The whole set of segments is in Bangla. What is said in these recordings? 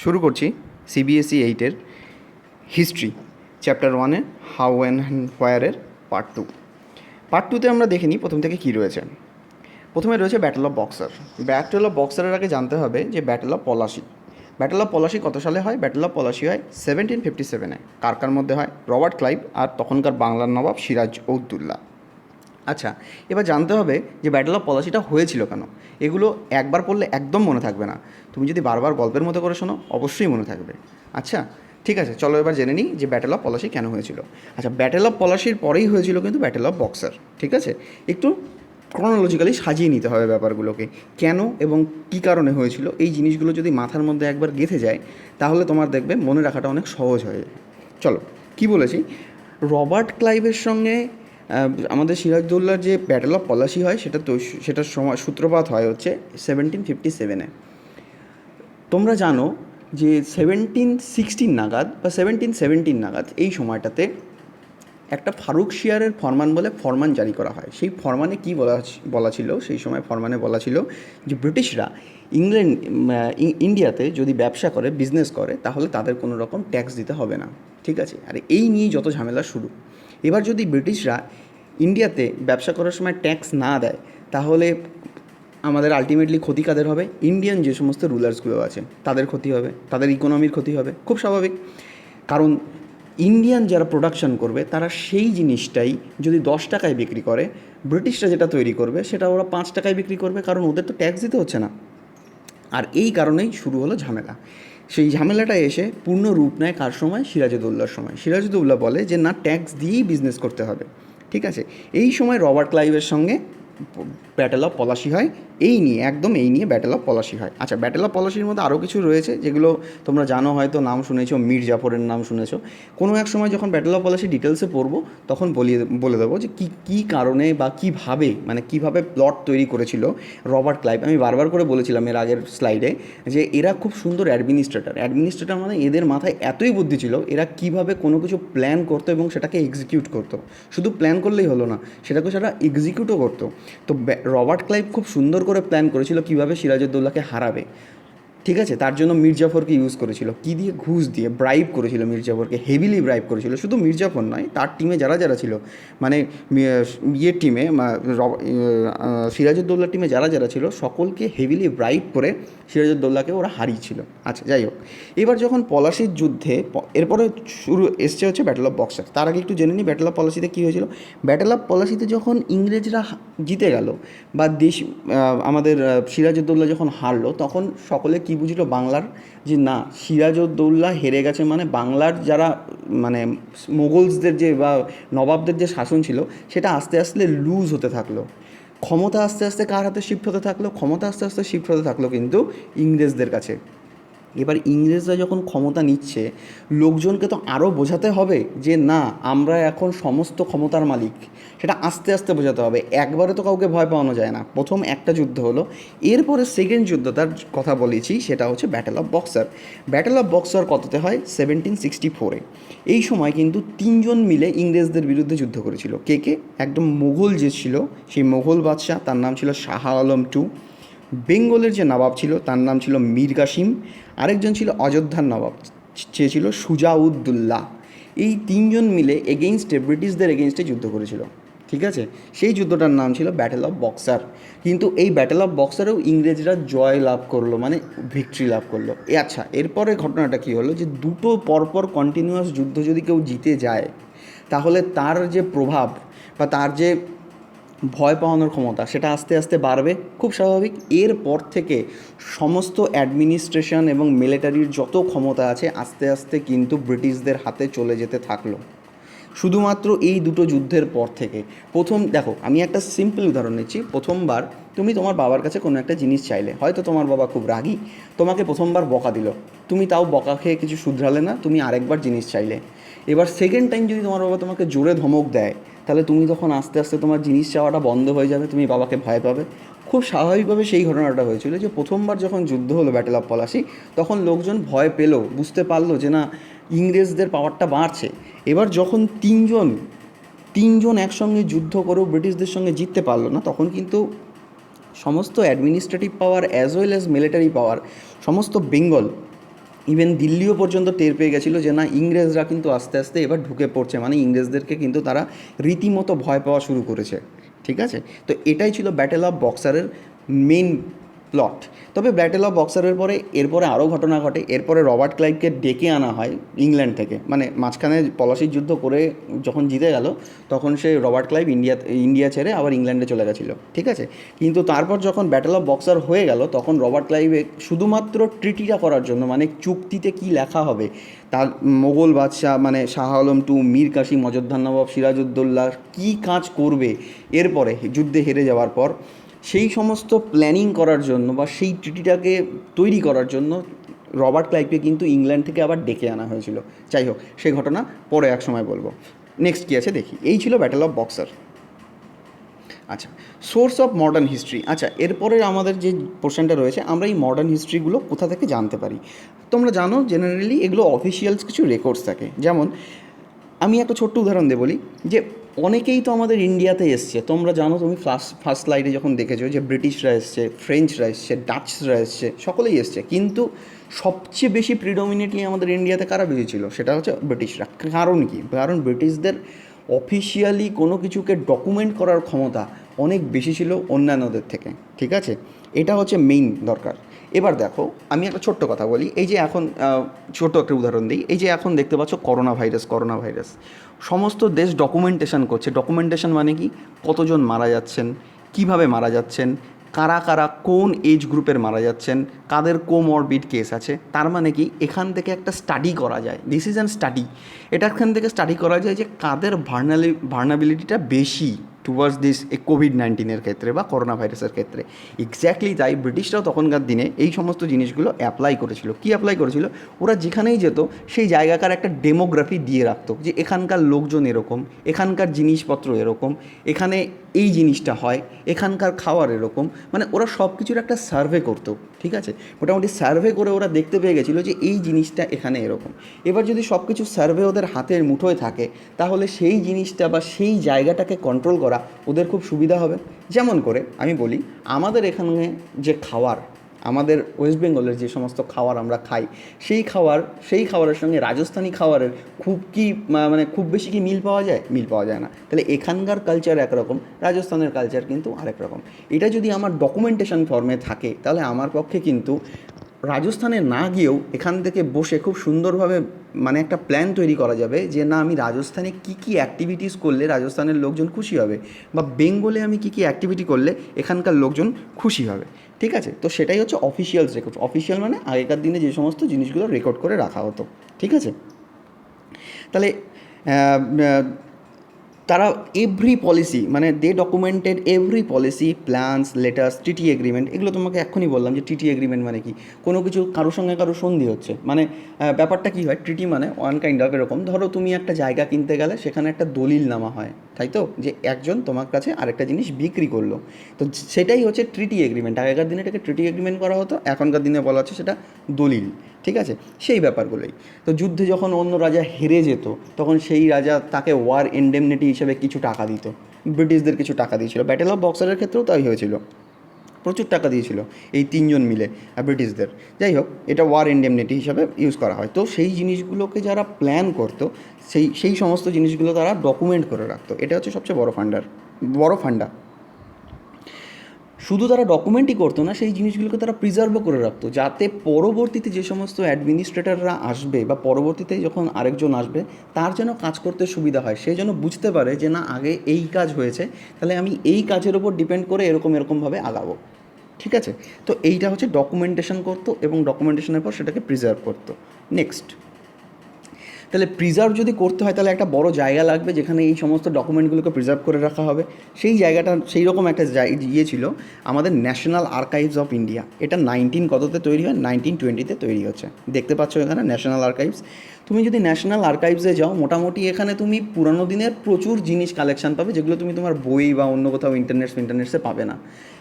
শুরু করছি সিবিএসই 8-এর হিস্ট্রি চ্যাপ্টার 1-এ হাউ অ্যান্ড হোয়ারের পার্ট টুতে আমরা দেখে নিই প্রথম থেকে কী রয়েছে। প্রথমে রয়েছে battle of Buxar. Battle of বক্সারের আগে জানতে হবে যে battle of Plassey. Battle of Plassey কত সালে হয়? ব্যাটল অফ পলাশি হয় 1757-এ। কার মধ্যে হয়? রবার্ট ক্লাইভ আর তখনকার বাংলার নবাব সিরাজ উদ্দৌলা। আচ্ছা, এবার জানতে হবে যে ব্যাটল অফ পলাশিটা হয়েছিল কেন। এগুলো একবার পড়লে একদম মনে থাকবে না, তুমি যদি বারবার গল্পের মতো করে শোনো অবশ্যই মনে থাকবে। আচ্ছা ঠিক আছে, চলো এবার জেনে নিই যে ব্যাটল অফ পলাশি কেন হয়েছিল। আচ্ছা, ব্যাটল অফ পলাশির পরেই হয়েছিল কিন্তু ব্যাটল অফ বক্সার। ঠিক আছে, একটু ক্রনোলজিক্যালি সাজিয়ে নিতে হবে ব্যাপারগুলোকে, কেন এবং কী কারণে হয়েছিল। এই জিনিসগুলো যদি মাথার মধ্যে একবার গেঁথে যায় তাহলে তোমার দেখবে মনে রাখাটা অনেক সহজ হয়ে যায়। চলো কী বলেছি, রবার্ট ক্লাইভের সঙ্গে আমাদের সিরাজদৌল্লার যে ব্যাটল অফ পলাশি হয় সেটার সময় সূত্রপাত হয় হচ্ছে 1757-এ। তোমরা জানো যে 1716 নাগাদ বা 1717 নাগাদ এই সময়টাতে একটা ফারুক শিয়ারের ফরমান বলে ফরমান জারি করা হয়। সেই ফরমানে কী বলা ছিল, সেই সময় ফরমানে বলা ছিল যে ব্রিটিশরা ইন্ডিয়াতে যদি ব্যবসা করে, বিজনেস করে, তাহলে তাদের কোনো রকম ট্যাক্স দিতে হবে না। ঠিক আছে, আর এই নিয়েই যত ঝামেলা শুরু। এবার যদি ব্রিটিশরা ইন্ডিয়াতে ব্যবসা করার সময় ট্যাক্স না দেয় তাহলে আমাদের আলটিমেটলি ক্ষতি কাদের হবে? ইন্ডিয়ান যে সমস্ত রুলার্সগুলো আছে তাদের ক্ষতি হবে, তাদের ইকোনমির ক্ষতি হবে, খুব স্বাভাবিক। কারণ ইন্ডিয়ান যারা প্রোডাকশন করবে তারা সেই জিনিসটাই যদি 10 টাকায় বিক্রি করে, ব্রিটিশরা যেটা তৈরি করবে সেটা ওরা 5 টাকায় বিক্রি করবে, কারণ ওদের তো ট্যাক্স দিতে হচ্ছে না। আর এই কারণেই শুরু হলো ঝামেলা। সেই ঝামেলাটা এসে পূর্ণ রূপ নেয় কার সময়? সিরাজউদ্দৌলার সময়। সিরাজউদ্দৌলা বলে যে না, ট্যাক্স দিয়েই বিজনেস করতে হবে। ঠিক আছে, এই সময় রবার্ট ক্লাইভের সঙ্গে ব্যাটল অফ পলাশি হয়। এই নিয়ে ব্যাটল অফ পলাশি হয়। আচ্ছা, ব্যাটল অফ পলাশির মধ্যে আরও কিছু রয়েছে যেগুলো তোমরা জানো, হয়তো নাম শুনেছো, মীর জাফরের নাম শুনেছো। কোনো এক সময় যখন ব্যাটল অফ পলাশি ডিটেলসে পড়বো তখন বলে দেবো যে কী কারণে বা কীভাবে প্লট তৈরি করেছিল রবার্ট ক্লাইভ। আমি বারবার করে বলেছিলাম এর আগের স্লাইডে যে এরা খুব সুন্দর অ্যাডমিনিস্ট্রেটর মানে এদের মাথায় এতই বুদ্ধি ছিল, এরা কীভাবে কোনো কিছু প্ল্যান করতো এবং সেটাকে এক্সিকিউট করতো। শুধু প্ল্যান করলেই হলো না, সেটা এক্সিকিউটও করতো। তো রবার্ট ক্লাইভ খুব সুন্দর করে প্ল্যান করেছিল কীভাবে সিরাজউদ্দৌলাকে হারাবে। ঠিক আছে, তার জন্য মীর জাফরকে ইউজ করেছিল, কী দিয়ে? ঘুষ দিয়ে ব্রাইব করেছিল মীর জাফরকে, হেভিলি ব্রাইব করেছিল। শুধু মীর জাফর নয়, তার টিমে যারা ছিল, মানে টিমে সিরাজউদ্দৌলার টিমে যারা ছিল সকলকে হেভিলি ব্রাইব করে সিরাজউদ্দৌলাকে ওরা হারিয়েছিল। আচ্ছা যাই হোক, এবার যখন পলাশির যুদ্ধে এরপরে এসছে হচ্ছে ব্যাটল অফ বক্সার। তার আগে একটু জেনে নিই ব্যাটল অফ পলাশিতে কী হয়েছিল। ব্যাটল অফ পলাশিতে যখন ইংরেজরা জিতে গেল বা আমাদের সিরাজউদ্দৌলা যখন হারলো, তখন সকলে কী বুঝলো বাংলার, যে না, সিরাজউদ্দৌলা হেরে গেছে মানে বাংলার যারা মানে মোগলসদের যে বা নবাবদের যে শাসন ছিল সেটা আস্তে আস্তে লুজ হতে থাকলো। ক্ষমতা আস্তে আস্তে কার হাতে শিফট হতে থাকলো? ক্ষমতা আস্তে আস্তে শিফট হতে থাকলো কিন্তু ইংরেজদের কাছে। এবার ইংরেজরা যখন ক্ষমতা নিচ্ছে, লোকজনকে তো আরও বোঝাতে হবে যে না, আমরা এখন সমস্ত ক্ষমতার মালিক। সেটা আস্তে আস্তে বোঝাতে হবে, একবারে তো কাউকে ভয় পাওয়ানো যায় না। প্রথম একটা যুদ্ধ হলো, এরপরে সেকেন্ড যুদ্ধটার কথা বলেছি, সেটা হচ্ছে battle of Buxar. Battle of boxer কততে হয়? 1764-এ। এই সময় কিন্তু 3 জন মিলে ইংরেজদের বিরুদ্ধে যুদ্ধ করেছিল। কে? একদম মুঘল যে ছিল, সেই মুঘল বাদশাহ, তার নাম ছিল শাহ আলম টু। বেঙ্গলের যে নবাব ছিল তার নাম ছিল মীর কাসিম। আরেকজন ছিল অযোধ্যার নবাব, সে ছিল সুজাউদ্দৌলা। এই 3 জন মিলে ব্রিটিশদের এগেনস্টে যুদ্ধ করেছিল। ঠিক আছে, সেই যুদ্ধটার নাম ছিল ব্যাটল অফ বক্সার। কিন্তু এই ব্যাটল অফ বক্সারেও ইংরেজরা জয় লাভ করলো, মানে ভিক্টরি লাভ করলো। আচ্ছা, এরপরে ঘটনাটা কী হলো, যে দুটো পরপর কন্টিনিউয়াস যুদ্ধ যদি কেউ জিতে যায় তাহলে তার যে প্রভাব বা তার যে ভয় পাওয়ানোর ক্ষমতা সেটা আস্তে আস্তে বাড়বে, খুব স্বাভাবিক। এরপর থেকে সমস্ত অ্যাডমিনিস্ট্রেশন এবং মিলিটারির যত ক্ষমতা আছে আস্তে আস্তে কিন্তু ব্রিটিশদের হাতে চলে যেতে থাকলো, শুধুমাত্র এই দুটো যুদ্ধের পর থেকে। প্রথম দেখো, আমি একটা সিম্পল উদাহরণ নিচ্ছি। প্রথমবার তুমি তোমার বাবার কাছে কোনো একটা জিনিস চাইলে, হয়তো তোমার বাবা খুব রাগী, তোমাকে প্রথমবার বকা দিল, তুমি তাও বকা খেয়ে কিছু শুধরালে না, তুমি আরেকবার জিনিস চাইলে। এবার সেকেন্ড টাইম যদি তোমার বাবা তোমাকে জোরে ধমক দেয়, তাহলে তুমি তখন আস্তে আস্তে তোমার জিনিস চাওয়াটা বন্ধ হয়ে যাবে, তুমি বাবাকে ভয় পাবে। খুব স্বাভাবিকভাবে সেই ঘটনাটা হয়েছিল যে প্রথমবার যখন যুদ্ধ হলো ব্যাটল অফ পলাশি, তখন লোকজন ভয় পেল, বুঝতে পারলো যে না, ইংরেজদের পাওয়ারটা বাড়ছে। এবার যখন তিনজন একসঙ্গে যুদ্ধ করেও ব্রিটিশদের সঙ্গে জিততে পারলো না, তখন কিন্তু সমস্ত অ্যাডমিনিস্ট্রেটিভ পাওয়ার অ্যাজ ওয়েল অ্যাজ মিলিটারি পাওয়ার, সমস্ত বেঙ্গল ইভেন দিল্লিও পর্যন্ত টের পেয়ে গেছিলো যে না, ইংরেজরা কিন্তু আস্তে আস্তে এবার ঢুকে পড়ছে, মানে ইংরেজদেরকে কিন্তু তারা রীতিমতো ভয় পাওয়া শুরু করেছে। ঠিক আছে, তো এটাই ছিল ব্যাটেল অফ বক্সারের মেন প্লট। তবে ব্যাটেল অফ বক্সারের পরে এরপরে আরও ঘটনা ঘটে। এরপরে রবার্ট ক্লাইভকে ডেকে আনা হয় ইংল্যান্ড থেকে, মানে মাঝখানে পলাশির যুদ্ধ করে যখন জিতে গেল তখন সে রবার্ট ক্লাইভ ইন্ডিয়া ছেড়ে আবার ইংল্যান্ডে চলে গেছিলো। ঠিক আছে, কিন্তু তারপর যখন ব্যাটেল অফ বক্সার হয়ে গেল তখন রবার্ট ক্লাইভে শুধুমাত্র ট্রিটিটা করার জন্য, মানে চুক্তিতে কি লেখা হবে, তার মোগল বাদশাহ মানে শাহ আলম টু, মীর কাসিম, অযোধ্যার নবাব সিরাজউদ্দৌলা কী কাজ করবে এরপরে যুদ্ধে হেরে যাওয়ার পর, সেই সমস্ত প্ল্যানিং করার জন্য বা সেই ট্রিটিটাকে তৈরি করার জন্য রবার্ট ক্লাইভকে কিন্তু ইংল্যান্ড থেকে আবার ডেকে আনা হয়েছিল। যাই হোক, সেই ঘটনা পরে এক সময় বলবো। নেক্সট কী আছে দেখি। এই ছিল ব্যাটেল অফ বক্সার। আচ্ছা, সোর্স অফ মডার্ন হিস্ট্রি। আচ্ছা, এরপরে আমাদের যে পোর্শনটা রয়েছে, আমরা এই মডার্ন হিস্ট্রিগুলো কোথা থেকে জানতে পারি। তোমরা জানো জেনারেলি এগুলো অফিসিয়ালস কিছু রেকর্ডস থাকে। যেমন আমি একটা ছোট্ট উদাহরণ দিয়ে বলি যে অনেকেই তো আমাদের ইন্ডিয়াতে এসছে। তোমরা জানো, তুমি ফার্স্ট স্লাইডে যখন দেখেছো যে ব্রিটিশরা এসছে, ফ্রেঞ্চরা এসছে, ডাচরা এসছে, সকলেই এসছে, কিন্তু সবচেয়ে বেশি প্রিডমিনেটলি আমাদের ইন্ডিয়াতে কারা বেশি ছিল, সেটা হচ্ছে ব্রিটিশরা। কারণ কি? কারণ ব্রিটিশদের অফিসিয়ালি কোনো কিছুকে ডকুমেন্ট করার ক্ষমতা অনেক বেশি ছিল অন্যান্যদের থেকে। ঠিক আছে, এটা হচ্ছে মেইন দরকার। এবার দেখো, আমি একটা ছোট্ট কথা বলি। এই যে এখন ছোট একটা উদাহরণ দিই। এই যে এখন দেখতে পাচ্ছ করোনা ভাইরাস সমস্ত দেশ ডকুমেন্টেশন করছে। ডকুমেন্টেশন মানে কি? কতজন মারা যাচ্ছেন, কিভাবে মারা যাচ্ছেন, কারা কারা কোন এজ গ্রুপের মারা যাচ্ছেন, কাদের কোমরবিড কেস আছে। তার মানে কি, এখান থেকে একটা স্টাডি করা যায়। This is an study. এটা এখান থেকে স্টাডি করা যায় যে কাদের ভার্নাবিলিটিটা বেশি টুয়ার্ডস দিস কোভিড-19 ক্ষেত্রে বা করোনা ভাইরাসের ক্ষেত্রে। এক্স্যাক্টলি তাই ব্রিটিশরাও তখনকার দিনে এই সমস্ত জিনিসগুলো অ্যাপ্লাই করেছিল। কী অ্যাপ্লাই করেছিল? ওরা যেখানেই যেত সেই জায়গাকার একটা ডেমোগ্রাফি দিয়ে রাখতো যে এখানকার লোকজন এরকম, এখানকার জিনিসপত্র এরকম, এখানে এই জিনিসটা হয়, এখানকার খাওয়ার এরকম, মানে ওরা সব কিছুর একটা সার্ভে করতো। ঠিক আছে, মোটামুটি সার্ভে করে ওরা দেখতে পেয়ে গেছিলো যে এই জিনিসটা এখানে এরকম। এবার যদি সব কিছু সার্ভে ওদের হাতের মুঠোয় থাকে, তাহলে সেই জিনিসটা বা সেই জায়গাটাকে কন্ট্রোল করা ওদের খুব সুবিধা হবে। যেমন করে আমি বলি, আমাদের এখানে যে খাবার, আমাদের ওয়েস্ট বেঙ্গলের যে সমস্ত খাবার আমরা খাই, সেই খাবারের সঙ্গে রাজস্থানি খাবারের মানে খুব বেশি কি মিল পাওয়া যায়? মিল পাওয়া যায় না। তাহলে এখানকার কালচার একরকম, রাজস্থানের কালচার কিন্তু আরেক রকম। এটা যদি আমার ডকুমেন্টেশন ফর্মে থাকে, তাহলে আমার পক্ষে কিন্তু রাজস্থানে না গিয়েও এখান থেকে বসে খুব সুন্দরভাবে মানে একটা প্ল্যান তৈরি করা যাবে যে না, আমি রাজস্থানে কী কী অ্যাক্টিভিটিস করলে রাজস্থানের লোকজন খুশি হবে, বা বেঙ্গলে আমি কী কী অ্যাক্টিভিটি করলে এখানকার লোকজন খুশি হবে। ঠিক আছে, তো সেটাই হচ্ছে অফিসিয়ালস রেকর্ড। অফিসিয়াল মানে আগেকার দিনে যে সমস্ত জিনিসগুলো রেকর্ড করে রাখা হতো। ঠিক আছে, তাহলে তারা এভরি পলিসি, মানে they documented every policy, plans, letters, TT agreement. এগুলো তোমাকে এক্ষুনি বললাম যে টিটি এগ্রিমেন্ট মানে কি। কোনো কিছু কারোর সঙ্গে কারো সন্ধি হচ্ছে, মানে ব্যাপারটা কী হয়, ট্রিটি মানে ওয়ান কাইন্ড অফ এরকম। ধরো তুমি একটা জায়গা কিনতে গেলে, সেখানে একটা দলিল নামা হয়, তাই তো, যে একজন তোমার কাছে আরেকটা জিনিস বিক্রি করলো, তো সেটাই হচ্ছে ট্রিটি এগ্রিমেন্ট। আগেকার দিনে এটাকে ট্রিটি এগ্রিমেন্ট করা হতো, এখনকার দিনে বলা হচ্ছে সেটা দলিল। ঠিক আছে, সেই ব্যাপারগুলোই। তো যুদ্ধে যখন অন্য রাজা হেরে যেত, তখন সেই রাজা তাকে ওয়ার ইন্ডেমনিটি হিসেবে কিছু টাকা দিত। ব্রিটিশদের কিছু টাকা দিয়েছিল। ব্যাটেল অফ বক্সারের ক্ষেত্রেও তাই হয়েছিল, প্রচুর টাকা দিয়েছিল এই তিনজন মিলে ব্রিটিশদের। যাই হোক, এটা ওয়ার ইন্ডেমনিটি হিসাবে ইউজ করা হয়। তো সেই জিনিসগুলোকে যারা প্ল্যান করতো, সেই সমস্ত জিনিসগুলো তারা ডকুমেন্ট করে রাখতো। এটা হচ্ছে সবচেয়ে বড় ফান্ডা। শুধু তারা ডকুমেন্টই করতো না, সেই জিনিসগুলোকে তারা প্রিজার্ভও করে রাখতো, যাতে পরবর্তীতে যে সমস্ত অ্যাডমিনিস্ট্রেটররা আসবে বা পরবর্তীতে যখন আরেকজন আসবে, তার যেন কাজ করতে সুবিধা হয়। সে যেন বুঝতে পারে যে না, আগে এই কাজ হয়েছে, তাহলে আমি এই কাজের ওপর ডিপেন্ড করে এরকমভাবে আগাবো। ঠিক আছে, তো এইটা হচ্ছে ডকুমেন্টেশন করতো, এবং ডকুমেন্টেশনের পর সেটাকে প্রিজার্ভ করতো। নেক্সট, তাহলে প্রিজার্ভ যদি করতে হয়, তাহলে একটা বড় জায়গা লাগবে যেখানে এই সমস্ত ডকুমেন্টগুলোকে প্রিজার্ভ করে রাখা হবে। সেই জায়গাটা সেই রকম একটা ছিল আমাদের ন্যাশনাল আর্কাইভস অফ ইন্ডিয়া। এটা কততে তৈরি হয়? 1920-তে তৈরি হচ্ছে। দেখতে পাচ্ছ এখানে ন্যাশনাল আর্কাইভস। তুমি যদি ন্যাশনাল আর্কাইভসে যাও, মোটামুটি এখানে তুমি পুরানো দিনের প্রচুর জিনিস কালেকশান পাবে, যেগুলো তুমি তোমার বই বা অন্য কোথাও ইন্টারনেটসে পাবে না।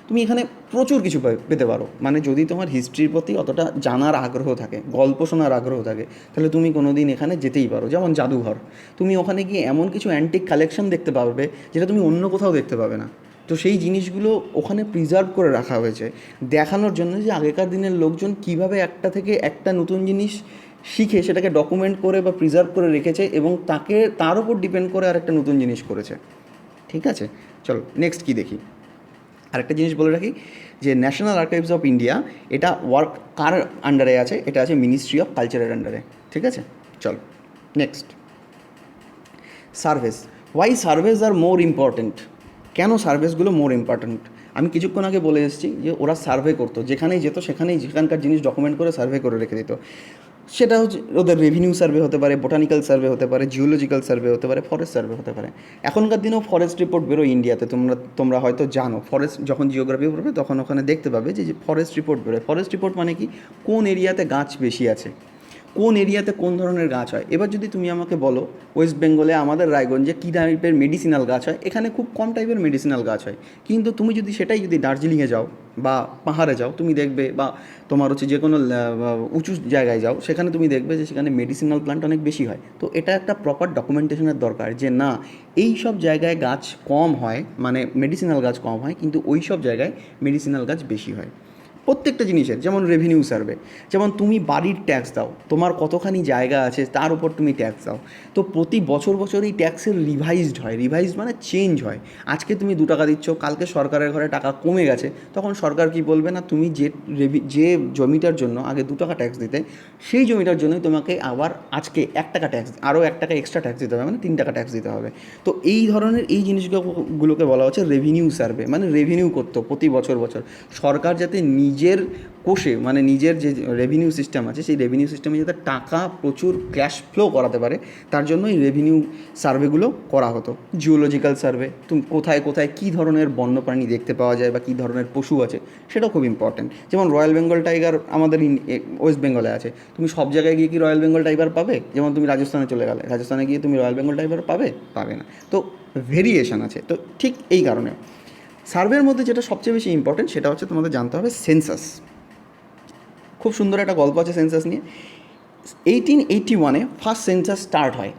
তুমি এখানে প্রচুর কিছু পেতে পারো। মানে যদি তোমার হিস্ট্রির প্রতি অতটা জানার আগ্রহ থাকে, গল্প শোনার আগ্রহ থাকে, তাহলে তুমি কোনো দিন এখানে যেতেই পারো। যেমন জাদুঘর, তুমি ওখানে গিয়ে এমন কিছু অ্যান্টিক কালেকশন দেখতে পারবে যেটা তুমি অন্য কোথাও দেখতে পাবে না। তো সেই জিনিসগুলো ওখানে প্রিজার্ভ করে রাখা হয়েছে, দেখানোর জন্য যে আগেকার দিনের লোকজন কীভাবে একটা থেকে একটা নতুন জিনিস শিখে সেটাকে ডকুমেন্ট করে বা প্রিজার্ভ করে রেখেছে এবং তার উপর ডিপেন্ড করে আরেকটা নতুন জিনিস করেছে। ঠিক আছে, চলো নেক্সট কী দেখি। আরেকটা জিনিস বলে রাখি যে ন্যাশনাল আর্কাইভস অফ ইন্ডিয়া এটা ওয়ার্ক কার আন্ডারে আছে, এটা আছে মিনিস্ট্রি অফ কালচারের আন্ডারে। ঠিক আছে, চলো নেক্সট। সার্ভেস, ওয়াই সার্ভেস আর মোর ইম্পর্ট্যান্ট, কেন সার্ভেসগুলো মোর ইম্পর্ট্যান্ট? আমি কিছুক্ষণ আগে বলে এসেছি যে ওরা সার্ভে করতো, যেখানেই যেত সেখানেই যেখানকার জিনিস ডকুমেন্ট করে সার্ভে করে রেখে দিত। সেটা হচ্ছে ওদের রেভিনিউ সার্ভে হতে পারে, বোটানিক্যাল সার্ভে হতে পারে, জিওলজিক্যাল সার্ভে হতে পারে, ফরেস্ট সার্ভে হতে পারে। এখনকার দিনেও ফরেস্ট রিপোর্ট বেরোয় ইন্ডিয়াতে, তোমরা হয়তো জানো। ফরেস্ট যখন জিওগ্রাফি পড়বে তখন ওখানে দেখতে পাবে যে ফরেস্ট রিপোর্ট বেরোয়। ফরেস্ট রিপোর্ট মানে কি, কোন এরিয়াতে গাছ বেশি আছে, কোন এরিয়াতে কোন ধরনের গাছ হয়। এবার যদি তুমি আমাকে বলো ওয়েস্ট বেঙ্গলে আমাদের রায়গঞ্জে কী টাইপের মেডিসিনাল গাছ হয়, এখানে খুব কম টাইপের মেডিসিনাল গাছ হয়। কিন্তু তুমি যদি সেটাই যদি দার্জিলিংয়ে যাও বা পাহাড়ে যাও, তুমি দেখবে, বা তোমার হচ্ছে যে কোনো উঁচু জায়গায় যাও, সেখানে তুমি দেখবে যে সেখানে মেডিসিনাল প্ল্যান্ট অনেক বেশি হয়। তো এটা একটা প্রপার ডকুমেন্টেশনের দরকার যে না, এই সব জায়গায় গাছ কম হয়, মানে মেডিসিনাল গাছ কম হয়, কিন্তু ওই সব জায়গায় মেডিসিনাল গাছ বেশি হয়। প্রত্যেকটা জিনিসের, যেমন রেভিনিউ সার্ভে, যেমন তুমি বাড়ির ট্যাক্স দাও, তোমার কতখানি জায়গা আছে তার উপর তুমি ট্যাক্স দাও। তো প্রতি বছর বছর এই ট্যাক্সের রিভাইজড হয়, রিভাইজড মানে চেঞ্জ হয়। আজকে তুমি 2 টাকা দিচ্ছ, কালকে সরকারের ঘরে টাকা কমে গেছে, তখন সরকার কি বলবে না, তুমি যে জমিটার জন্য আগে 2 টাকা ট্যাক্স দিতে, সেই জমিটার জন্যই তোমাকে আবার আজকে 1 টাকা ট্যাক্স, আরও 1 টাকা এক্সট্রা ট্যাক্স দিতে হবে, মানে 3 টাকা ট্যাক্স দিতে হবে। তো এই ধরনের এই জিনিসগুলোকে বলা হচ্ছে রেভিনিউ সার্ভে, মানে রেভিনিউ করতো প্রতি বছর বছর সরকার, যাতে নিজের কোষে, মানে নিজের যে রেভিনিউ সিস্টেম আছে সেই রেভিনিউ সিস্টেমে যাতে টাকা প্রচুর ক্যাশ ফ্লো করাতে পারে, তার জন্য এই রেভিনিউ সার্ভেগুলো করা হতো। জিওলজিক্যাল সার্ভে, তুমি কোথায় কোথায় কী ধরনের বন্যপ্রাণী দেখতে পাওয়া যায় বা কী ধরনের পশু আছে সেটাও খুব ইম্পর্ট্যান্ট। যেমন রয়্যাল বেঙ্গল টাইগার আমাদের ওয়েস্ট বেঙ্গলে আছে, তুমি সব জায়গায় গিয়ে কি রয়্যাল বেঙ্গল টাইগার পাবে? যেমন তুমি রাজস্থানে চলে গেলে, রাজস্থানে গিয়ে তুমি রয়্যাল বেঙ্গল টাইগার পাবে না। তো ভেরিয়েশন আছে। তো ঠিক এই কারণে সার্ভের মধ্যে যেটা সবচেয়ে বেশি ইম্পর্টেন্ট সেটা হচ্ছে তোমাদের জানতে হবে সেন্সাস। খুব সুন্দর একটা গল্প আছে সেন্সাস নিয়ে। 1881-এ ফার্স্ট সেন্সাস স্টার্ট হয়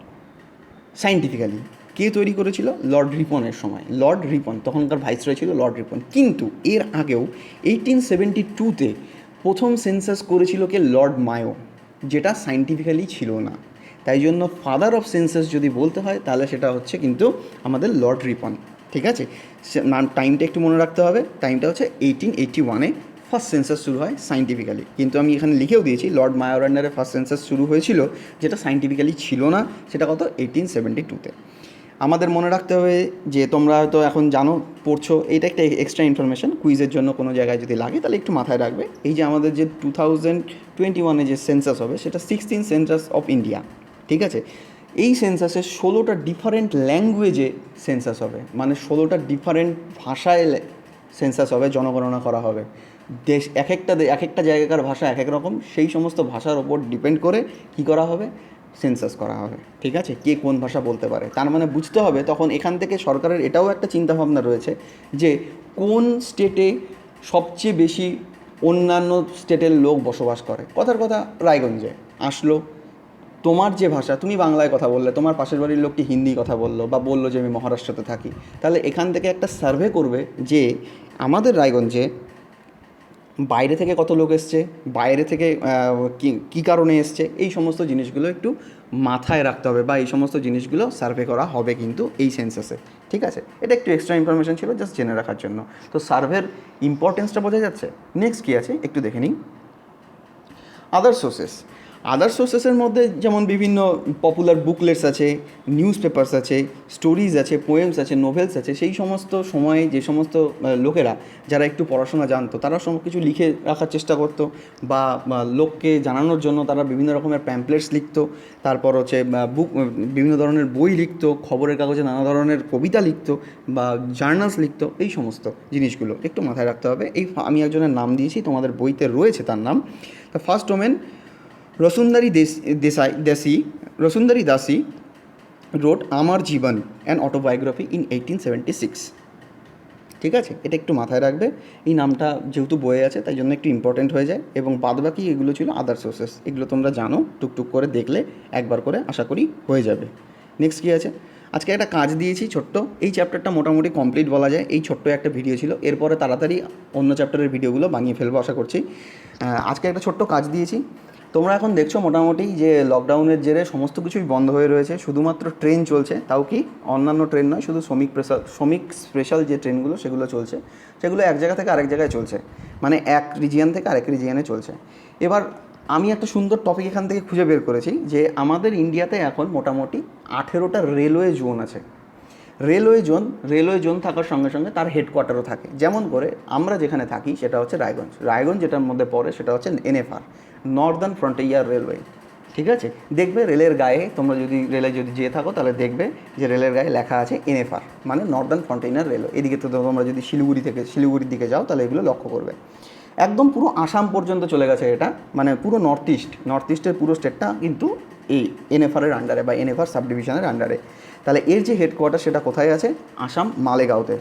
সায়েন্টিফিক্যালি। কে তৈরি করেছিল? লর্ড রিপনের সময়। লর্ড রিপন তখনকার ভাইসরয় ছিল, লর্ড রিপন। কিন্তু এর আগেও 1872-তে প্রথম সেন্সাস করেছিল কে? লর্ড মায়ো, যেটা সায়েন্টিফিক্যালি ছিল না। তাই জন্য ফাদার অফ সেন্সাস যদি বলতে হয় তাহলে সেটা হচ্ছে কিন্তু আমাদের লর্ড রিপন। ঠিক আছে, টাইমটা একটু মনে রাখতে হবে। টাইমটা হচ্ছে 1881-এ ফার্স্ট সেন্সাস শুরু হয় সায়েন্টিফিক্যালি। কিন্তু আমি এখানে লিখেও দিয়েছি লর্ড মায়োর আন্ডারে ফার্স্ট সেন্সাস শুরু হয়েছিল, যেটা সায়েন্টিফিক্যালি ছিল না। সেটা কত? 1872-তে। আমাদের মনে রাখতে হবে যে তোমরা হয়তো এখন জানো, পড়ছো, এইটা একটা এক্সট্রা ইনফরমেশান, কুইজের জন্য কোনো জায়গায় যদি লাগে তাহলে একটু মাথায় রাখবে। এই যে আমাদের যে 2021-এ যে সেন্সাস হবে সেটা 16th সেন্সাস অফ ইন্ডিয়া। ঠিক আছে, এই সেন্সাসে 16টা ডিফারেন্ট ল্যাঙ্গুয়েজে সেন্সাস হবে, মানে 16টা ডিফারেন্ট ভাষায় সেন্সাস হবে, জনগণনা করা হবে। দেশ এক একটা জায়গাকার ভাষা এক এক রকম, সেই সমস্ত ভাষার ওপর ডিপেন্ড করে কী করা হবে? সেন্সাস করা হবে। ঠিক আছে, কে কোন ভাষা বলতে পারে, তার মানে বুঝতে হবে তখন এখান থেকে সরকারের এটাও একটা চিন্তাভাবনা রয়েছে যে কোন স্টেটে সবচেয়ে বেশি অন্যান্য স্টেটের লোক বসবাস করে। কথার কথা, রায়গঞ্জে আসলো, তোমার যে ভাষা, তুমি বাংলায় কথা বললে, তোমার পাশের বাড়ির লোকটি হিন্দি কথা বললো বা বললো যে আমি মহারাষ্ট্রতে থাকি, তাহলে এখান থেকে একটা সার্ভে করবে যে আমাদের রায়গঞ্জে বাইরে থেকে কত লোক এসছে, বাইরে থেকে কী কারণে এসছে, এই সমস্ত জিনিসগুলো একটু মাথায় রাখতে হবে, বা এই সমস্ত জিনিসগুলো সার্ভে করা হবে কিন্তু এই সেন্সাসে। ঠিক আছে, এটা একটু এক্সট্রা ইনফরমেশন ছিল জাস্ট জেনে রাখার জন্য। তো সার্ভের ইম্পর্টেন্সটা বোঝা যাচ্ছে। নেক্সট কী আছে একটু দেখে নিই। আদার সোর্সেস। আদার সোর্সেসের মধ্যে যেমন বিভিন্ন পপুলার বুকলেটস আছে, নিউজ পেপার্স আছে, স্টোরিজ আছে, পোয়েমস আছে, নোভেলস আছে। সেই সমস্ত সময়ে যে সমস্ত লোকেরা যারা একটু পড়াশোনা জানতো তারা সব কিছু লিখে রাখার চেষ্টা করতো, বা লোককে জানানোর জন্য তারা বিভিন্ন রকমের প্যাম্পলেটস লিখতো। তারপর হচ্ছে বিভিন্ন ধরনের বই লিখতো, খবরের কাগজে নানা ধরনের কবিতা লিখতো বা জার্নালস লিখতো। এই সমস্ত জিনিসগুলো একটু মাথায় রাখতে হবে। আমি একজনের নাম দিয়েছি, তোমাদের বইতে রয়েছে তার নাম। দ্য ফার্স্ট ওমেন রসুন্দরী দাসী রোড আমার জীবন অ্যান্ড অটোবায়োগ্রাফি ইন 1876। ঠিক আছে, এটা একটু মাথায় রাখবে। এই নামটা যেহেতু বইয়ে আছে তাই জন্য একটু ইম্পর্টেন্ট হয়ে যায়, এবং বাদবাকি এগুলো ছিল আদার সোর্সেস। এগুলো তোমরা জানো, টুকটুক করে দেখলে একবার করে আশা করি হয়ে যাবে। নেক্সট কী আছে? আজকে একটা কাজ দিয়েছি ছোট্ট, এই চ্যাপ্টারটা মোটামুটি কমপ্লিট বলা যায়। এই ছোট্ট একটা ভিডিও ছিল, এরপরে তাড়াতাড়ি অন্য চ্যাপ্টারের ভিডিওগুলো বানিয়ে ফেলবো আশা করছি। আজকে একটা ছোট্ট কাজ দিয়েছি, তোমরা এখন দেখছো মোটামুটি যে লকডাউনের জেরে সমস্ত কিছুই বন্ধ হয়ে রয়েছে, শুধুমাত্র ট্রেন চলছে, তাও কি অন্যান্য ট্রেন নয়, শুধু শ্রমিক স্পেশাল যে ট্রেনগুলো সেগুলো চলছে, সেগুলো এক জায়গা থেকে আরেক জায়গায় চলছে, মানে এক রিজিয়ন থেকে আরেক রিজিয়নে চলছে। এবার আমি একটা সুন্দর টপিক এখান থেকে খুঁজে বের করেছি যে আমাদের ইন্ডিয়াতে এখন মোটামুটি 18টা রেলওয়ে জোন আছে। রেলওয়ে জোন থাকার সঙ্গে সঙ্গে তার হেডকোয়ার্টারও থাকে। যেমন করে আমরা যেখানে থাকি সেটা হচ্ছে রায়গঞ্জ যেটার মধ্যে পড়ে সেটা হচ্ছে NFR, নর্দার্ন ফ্রন্টিয়ার রেলওয়ে। ঠিক আছে, দেখবে রেলের গায়ে, তোমরা যদি রেলে যদি যেয়ে থাকো তাহলে দেখবে যে রেলের গায়ে লেখা আছে NFR, মানে নর্দার্ন ফ্রন্টিয়ার রেলওয়ে। এদিকে তো তোমরা যদি শিলিগুড়ির দিকে যাও তাহলে এগুলো লক্ষ্য করবে। একদম পুরো আসাম পর্যন্ত চলে গেছে এটা, মানে পুরো নর্থ ইস্টের পুরো স্টেটটা কিন্তু এই NFR-এর আন্ডারে বা NFR সাব ডিভিশনের আন্ডারে। তাহলে এর যে হেডকোয়ার্টার সেটা কোথায় আছে? আসাম, মালেগাঁওতে।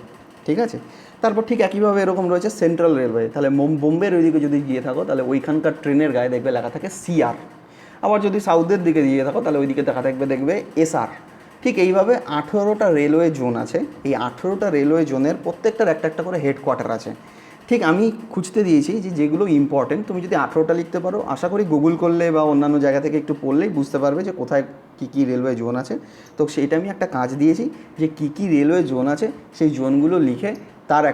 ঠিক আছে, তারপর ঠিক একইভাবে এরকম রয়েছে সেন্ট্রাল রেলওয়ে। তাহলে বোম্বের ওইদিকে যদি গিয়ে থাকো তাহলে ওইখানকার ট্রেনের গায়ে দেখবে লেখা থাকে CR। আবার যদি সাউথের দিকে গিয়ে থাকো তাহলে ওইদিকে দেখবে SR। ঠিক এইভাবে 18টা রেলওয়ে জোন আছে। এই 18টা রেলওয়ে জোনের প্রত্যেকটার একটা একটা করে হেডকোয়ার্টার আছে। ঠিক আমি খুঁজতে দিয়েছি যে যেগুলো ইম্পর্টেন্ট, তুমি যদি 18টা লিখতে পারো, আশা করি গুগল করলে বা অন্যান্য জায়গা থেকে একটু পড়লেই বুঝতে পারবে যে কোথায় কী কী রেলওয়ে জোন আছে। তো সেইটা আমি একটা কাজ দিয়েছি যে কী কী রেলওয়ে জোন আছে সেই জোনগুলো লিখে তার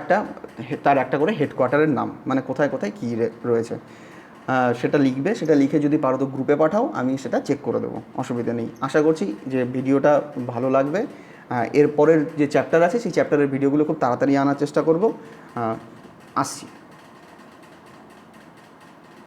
একটা করে হেডকোয়ার্টারের নাম, মানে কোথায় কোথায় কী রয়েছে সেটা লিখবে। সেটা লিখে যদি পারো তো গ্রুপে পাঠাও, আমি সেটা চেক করে দেবো, অসুবিধা নেই। আশা করছি যে ভিডিওটা ভালো লাগবে। এরপরের যে চ্যাপ্টার আছে সেই চ্যাপ্টারের ভিডিওগুলো খুব তাড়াতাড়ি আনার চেষ্টা করব। আসছি।